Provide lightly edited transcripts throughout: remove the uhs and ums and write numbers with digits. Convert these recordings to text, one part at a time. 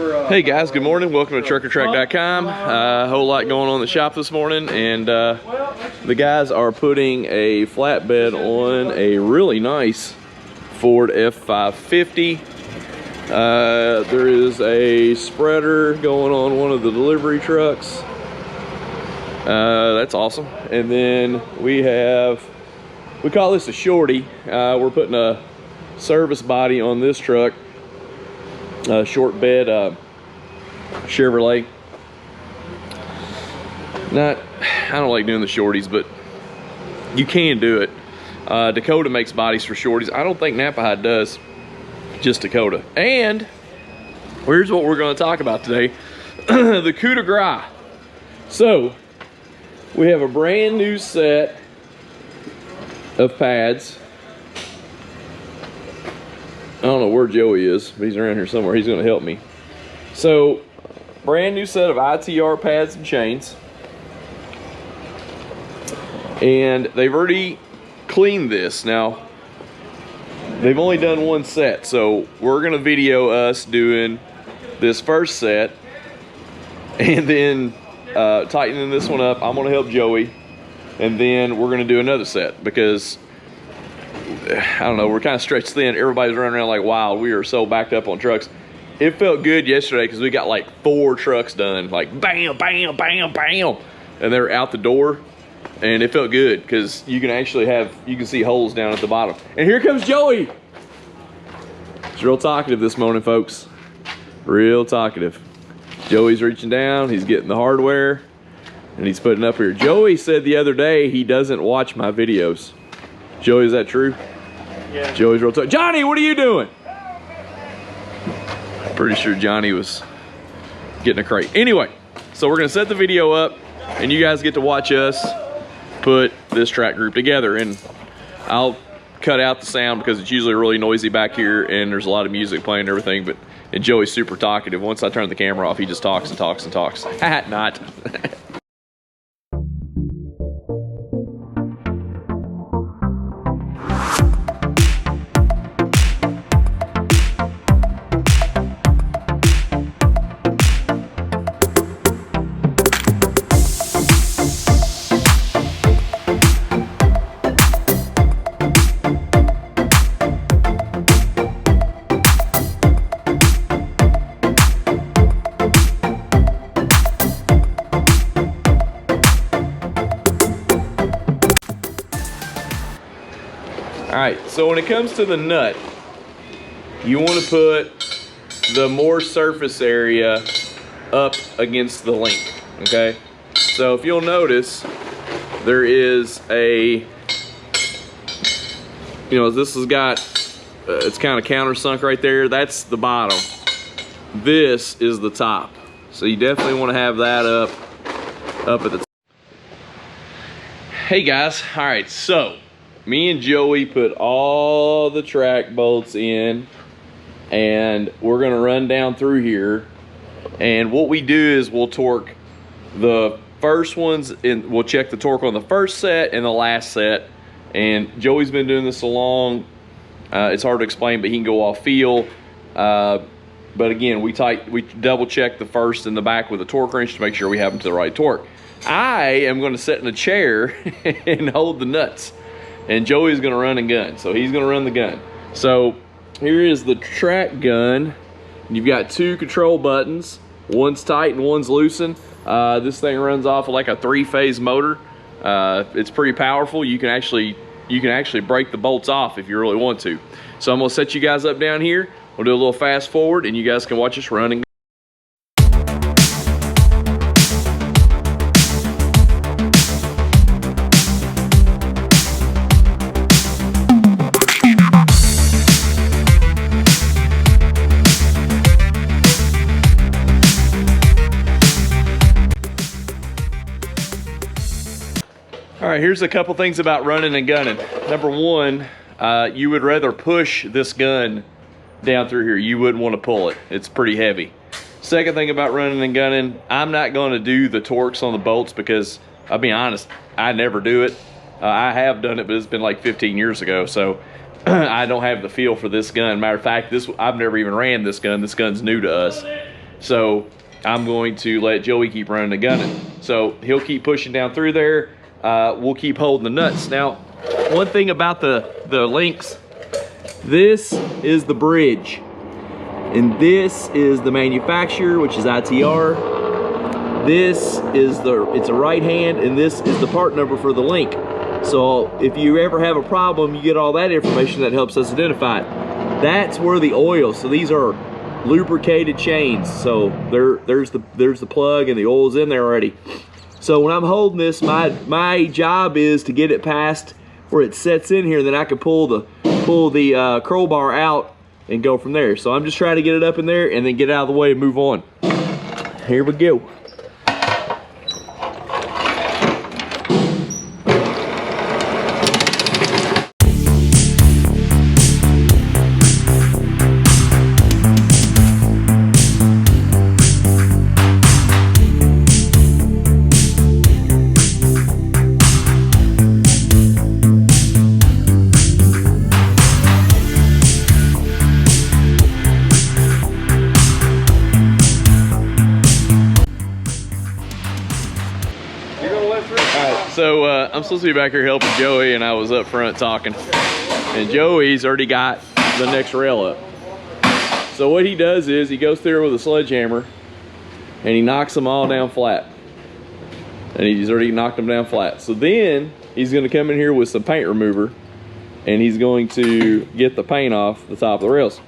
Hey guys, good morning. Welcome to TruckOrTrack.com. A whole lot going on in the shop this morning, and the guys are putting a flatbed on a really nice Ford F550. There is a spreader going on one of the delivery trucks. That's awesome. And then we call this a shorty. We're putting a service body on this truck. Short bed Chevrolet. I don't like doing the shorties, but you can do it. Dakota makes bodies for shorties. I don't think Napa does, just Dakota. And here's what we're going to talk about today. The coup de grace. So we have a brand new set of pads. I don't know where Joey is, but he's around here somewhere. He's going to help me. So, brand new set of ITR pads and chains. And they've already cleaned this. Now, they've only done one set. So, we're going to video us doing this first set. And then tightening this one up. I'm going to help Joey. And then we're going to do another set because I don't know, we're kind of stretched thin. Everybody's running around like wild. We are so backed up on trucks. It felt good yesterday because we got like 4 trucks done, like bam, bam, bam, bam, and they're out the door, and it felt good because you can actually you can see holes down at the bottom. And here comes Joey. He's real talkative this morning, folks. Real talkative. Joey's reaching down. He's getting the hardware, and he's putting up here. Joey said the other day he doesn't watch my videos. Joey, is that true? Yeah. Joey's real tough. Johnny, what are you doing? I'm pretty sure Johnny was getting a crate. Anyway, so we're gonna set the video up and you guys get to watch us put this track group together. And I'll cut out the sound because it's usually really noisy back here and there's a lot of music playing and everything, and Joey's super talkative. Once I turn the camera off, he just talks and talks and talks. Not. Alright, so when it comes to the nut, you want to put the more surface area up against the link, okay? So if you'll notice, there is this has got, it's kind of countersunk right there. That's the bottom. This is the top. So you definitely want to have that up at the top. Hey guys, alright, so me and Joey put all the track bolts in, and we're gonna run down through here. And what we do is we'll torque the first ones, and we'll check the torque on the first set and the last set. And Joey's been doing this so long, it's hard to explain, but he can go off feel. But again, we double check the first and the back with a torque wrench to make sure we have them to the right torque. I am gonna sit in a chair and hold the nuts. And Joey's gonna run and gun. So he's gonna run the gun. So here is the track gun. You've got 2 control buttons. One's tight and one's loosened. This thing runs off of like a 3-phase motor. It's pretty powerful. You can actually break the bolts off if you really want to. So I'm gonna set you guys up down here. We'll do a little fast forward and you guys can watch us run and gun. All right, here's a couple things about running and gunning. Number one, you would rather push this gun down through here. You wouldn't want to pull it. It's pretty heavy. Second thing about running and gunning, I'm not going to do the torques on the bolts because, I'll be honest, I never do it. I have done it, but it's been like 15 years ago, so I don't have the feel for this gun. Matter of fact, I've never even ran this gun. This gun's new to us. So I'm going to let Joey keep running the gunning. So he'll keep pushing down through there. We'll keep holding the nuts. Now, one thing about the links, this is the bridge. And this is the manufacturer, which is ITR. This is it's a right hand, and this is the part number for the link. So if you ever have a problem, you get all that information that helps us identify it. That's where the oil, so these are lubricated chains. So there's the plug and the oil's in there already. So when I'm holding this, my job is to get it past where it sets in here, then I can pull the crowbar out and go from there. So I'm just trying to get it up in there and then get out of the way and move on. Here we go. So I'm supposed to be back here helping Joey, and I was up front talking. And Joey's already got the next rail up. So what he does is he goes through with a sledgehammer and he knocks them all down flat. And he's already knocked them down flat. So then he's going to come in here with some paint remover and he's going to get the paint off the top of the rails.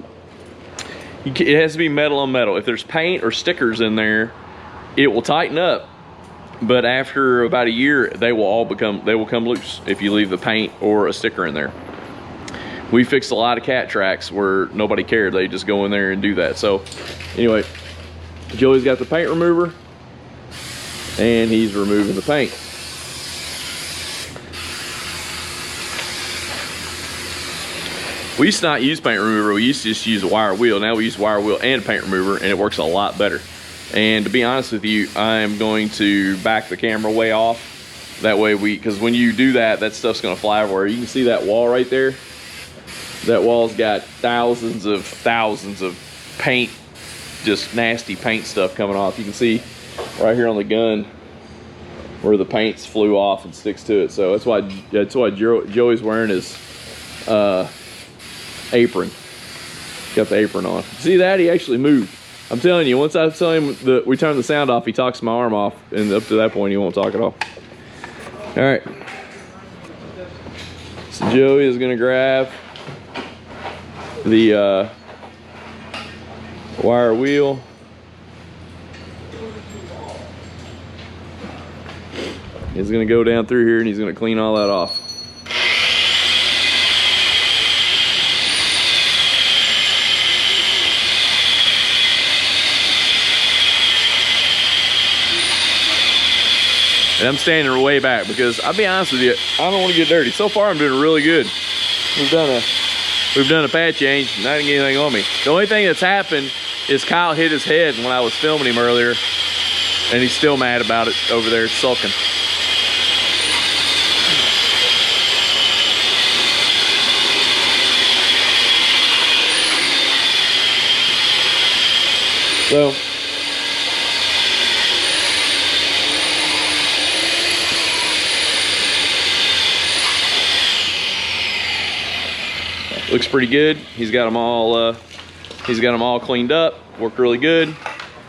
It has to be metal on metal. If there's paint or stickers in there, it will tighten up. But after about a year, they will come loose if you leave the paint or a sticker in there. We fixed a lot of cat tracks where nobody cared. They just go in there and do that. So anyway, Joey's got the paint remover and he's removing the paint. We used to not use paint remover. We used to just use a wire wheel. Now we use wire wheel and paint remover, and it works a lot better. And to be honest with you, I'm going to back the camera way off. That way because when you do that, that stuff's gonna fly everywhere. You can see that wall right there. That wall's got thousands of paint, just nasty paint stuff coming off. You can see right here on the gun where the paints flew off and sticks to it. So that's why Joey's wearing his apron. Got the apron on. See that? He actually moved. I'm telling you, once I tell him that we turn the sound off, he talks my arm off, and up to that point, he won't talk at all. All right. So Joey is gonna grab the wire wheel. He's gonna go down through here and he's gonna clean all that off. And I'm standing way back because I'll be honest with you, I don't want to get dirty. So far I'm doing really good. We've done a pad change, not getting anything on me. The only thing that's happened is Kyle hit his head when I was filming him earlier, and he's still mad about it over there sulking. So looks pretty good. He's got them all cleaned up. Worked really good.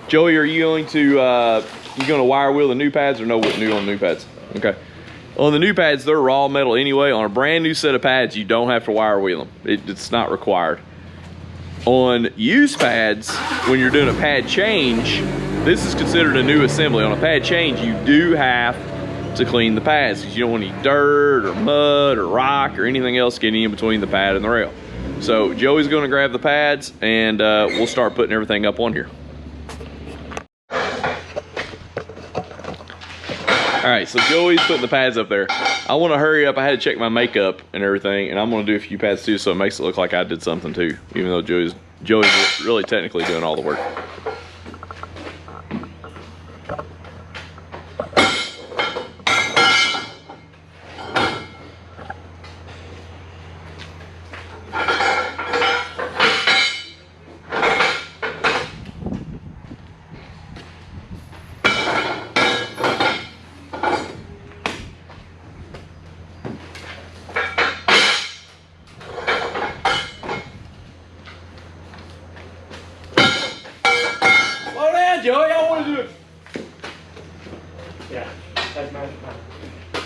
Joey, are you going to wire wheel the new pads or no new on the new pads? Okay. On the new pads, they're raw metal anyway. On a brand new set of pads, you don't have to wire wheel them. It's not required. On used pads, when you're doing a pad change, this is considered a new assembly. On a pad change, you do have to clean the pads because you don't want any dirt or mud or rock or anything else getting in between the pad and the rail. So Joey's going to grab the pads and we'll start putting everything up on here. All right, so Joey's putting the pads up there. I want to hurry up. I had to check my makeup and everything, and I'm going to do a few pads too, so it makes it look like I did something too, even though Joey's really technically doing all the work.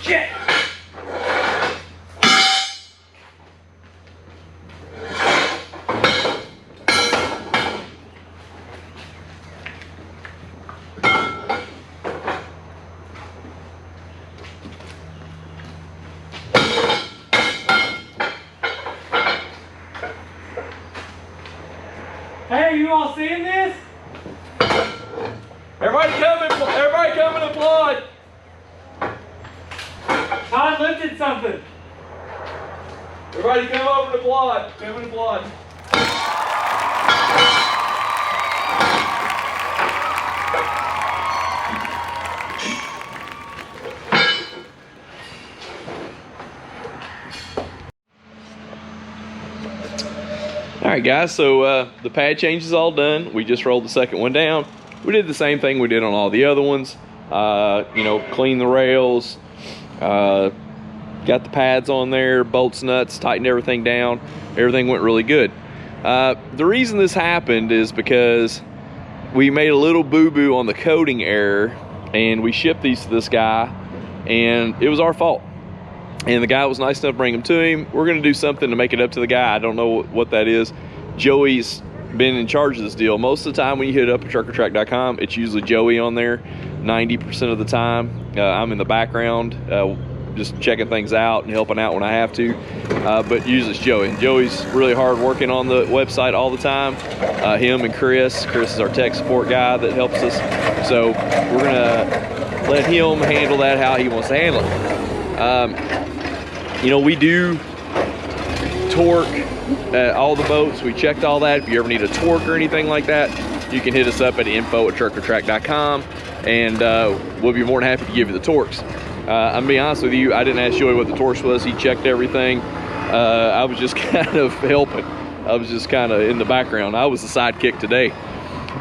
Shit! Hey, you all seeing this? Everybody come and applaud. Todd lifted something. Everybody come over and applaud. Come and applaud. Alright guys, so the pad change is all done. We just rolled the second one down. We did the same thing we did on all the other ones. You know, clean the rails, got the pads on there, bolts, nuts, tightened everything down. Everything went really good. The reason this happened is because we made a little boo-boo on the coating error, and we shipped these to this guy, and it was our fault. And the guy was nice enough to bring them to him. We're gonna do something to make it up to the guy. I don't know what that is. Joey's been in charge of this deal. Most of the time when you hit up at TruckOrTrack.com, it's usually Joey on there 90% of the time. I'm in the background just checking things out and helping out when I have to, but usually it's Joey. Joey's really hard working on the website all the time. Him and Chris is our tech support guy that helps us, so we're gonna let him handle that how he wants to handle it. You know, we do torque all the boats. We checked all that. If you ever need a torque or anything like that, you can hit us up at info@TruckOrTrack.com, and we'll be more than happy to give you the torques. I'm gonna be honest with you, I didn't ask Joey what the torque was. He checked everything. I was just kind of helping. I was just kind of in the background. I was the sidekick today.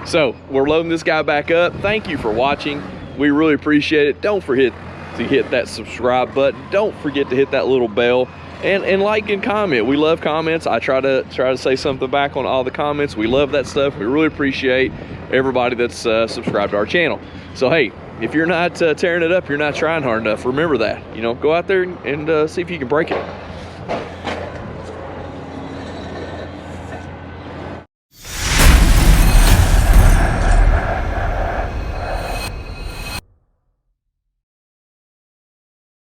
So we're loading this guy back up. Thank you for watching. We really appreciate it. Don't forget to hit that subscribe button. Don't forget to hit that little bell, and like and comment. We love comments. I try to say something back on all the comments. We love that stuff. We really appreciate everybody that's subscribed to our channel. So hey, if you're not tearing it up, you're not trying hard enough. Remember that. You know, go out there and see if you can break it.